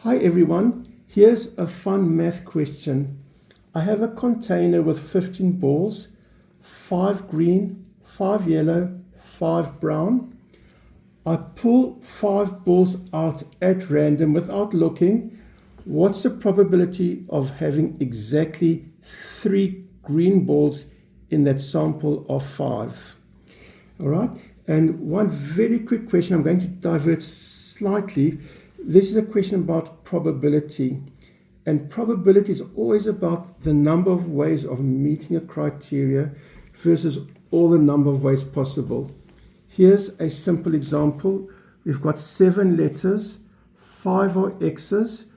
Hi everyone, here's a fun math question. I have a container with 15 balls, 5 green, 5 yellow, 5 brown. I pull 5 balls out at random without looking. What's the probability of having exactly 3 green balls in that sample of 5? All right, and one very quick question, I'm going to divert slightly. This is a question about probability, and probability is always about the number of ways of meeting a criteria versus all the number of ways possible. Here's a simple example. We've got 7 letters, 5 are X's.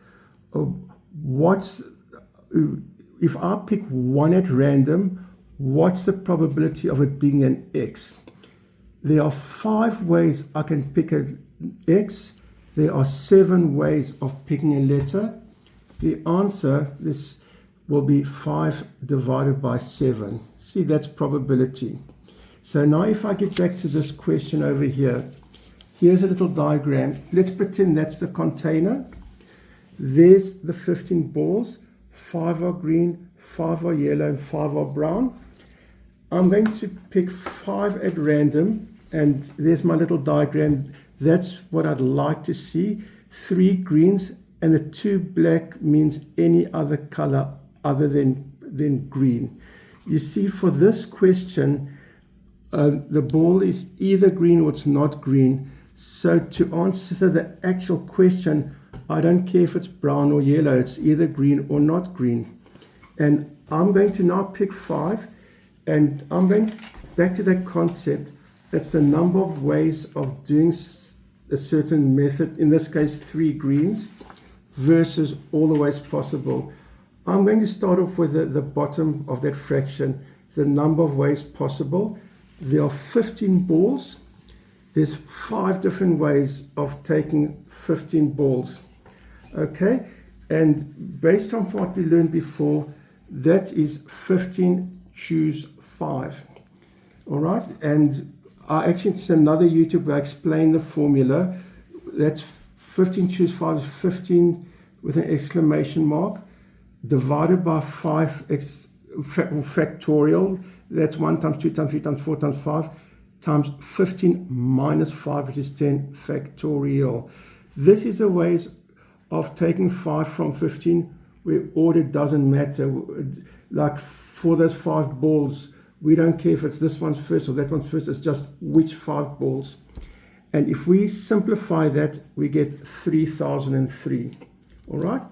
If I pick one at random, what's the probability of it being an X? There are 5 ways I can pick an X. There are 7 ways of picking a letter. The answer, this will be 5 divided by 7. See, that's probability. So now if I get back to this question over here, here's a little diagram. Let's pretend that's the container. There's the 15 balls. 5 are green, 5 are yellow, and 5 are brown. I'm going to pick 5 at random, and there's my little diagram. That's what I'd like to see. 3 greens and the 2 black means any other color other than green. You see, for this question, the ball is either green or it's not green. So to answer the actual question, I don't care if it's brown or yellow. It's either green or not green. And I'm going to now pick 5, and I'm going back to that concept. That's the number of ways of doing a certain method, in this case 3 greens, versus all the ways possible. I'm going to start off with the bottom of that fraction, the number of ways possible. There are 15 balls. There's 5 different ways of taking 15 balls. Okay, and based on what we learned before, that is 15 choose 5. All right, and I actually see another YouTube where I explain the formula. That's 15 choose 5 is 15 with an exclamation mark divided by 5 factorial. That's 1 times 2 times 3 times 4 times 5 times 15 minus 5, which is 10 factorial. This is the ways of taking 5 from 15 where order doesn't matter. Like for those 5 balls, we don't care if it's this one's first or that one's first. It's just which 5 balls. And if we simplify that, we get 3003. All right.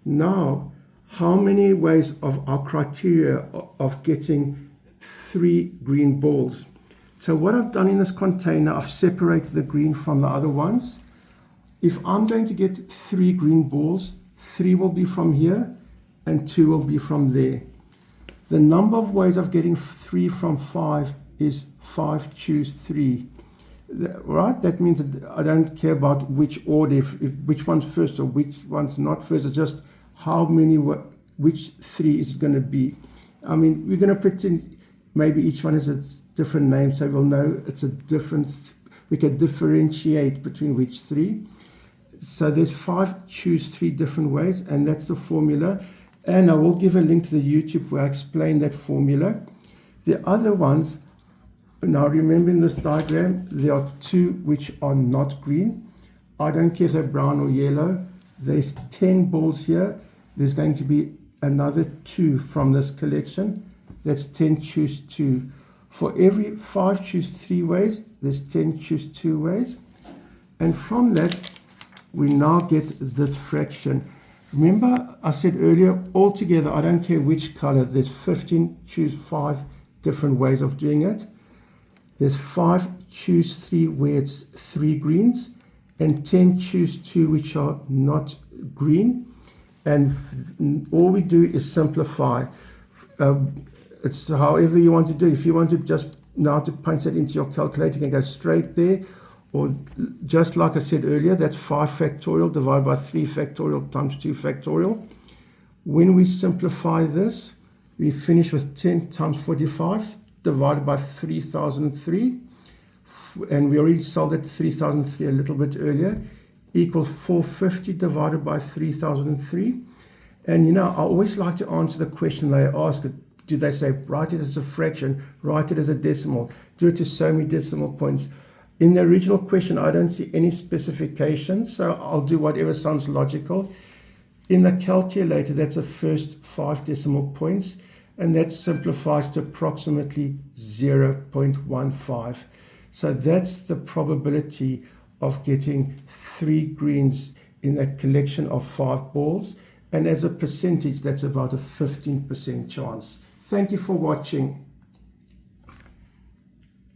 Now, how many ways of our criteria of getting 3 green balls? So what I've done in this container, I've separated the green from the other ones. If I'm going to get 3 green balls, 3 will be from here and 2 will be from there. The number of ways of getting 3 from 5 is 5 choose 3. Right? That means that I don't care about which order, if which one's first or which one's not first. It's just how many, which 3 is it going to be. I mean, we're going to pretend maybe each one has a different name, so we'll know it's a different, we can differentiate between which 3. So there's 5 choose 3 different ways, and that's the formula. And I will give a link to the YouTube where I explain that formula. The other ones, now remember in this diagram, there are 2 which are not green. I don't care if they're brown or yellow. There's 10 balls here. There's going to be another 2 from this collection. That's 10 choose 2. For every 5 choose 3 ways, there's 10 choose 2 ways. And from that, we now get this fraction. Remember, I said earlier, altogether, I don't care which color, there's 15 choose 5 different ways of doing it. There's 5 choose 3 where it's 3 greens, and 10 choose 2 which are not green. And all we do is simplify. It's however you want to do. If you want to just now to punch that into your calculator, you can go straight there. Or just like I said earlier, that's 5 factorial divided by 3 factorial times 2 factorial. When we simplify this, we finish with 10 times 45 divided by 3003. And we already solved that 3003 a little bit earlier. equals 450 divided by 3003. And you know, I always like to answer the question they ask. Do they say write it as a fraction, write it as a decimal, do it to so many decimal points? In the original question, I don't see any specifications, so I'll do whatever sounds logical. In the calculator, that's the first 5 decimal points, and that simplifies to approximately 0.15. So that's the probability of getting 3 greens in that collection of 5 balls. And as a percentage, that's about a 15% chance. Thank you for watching.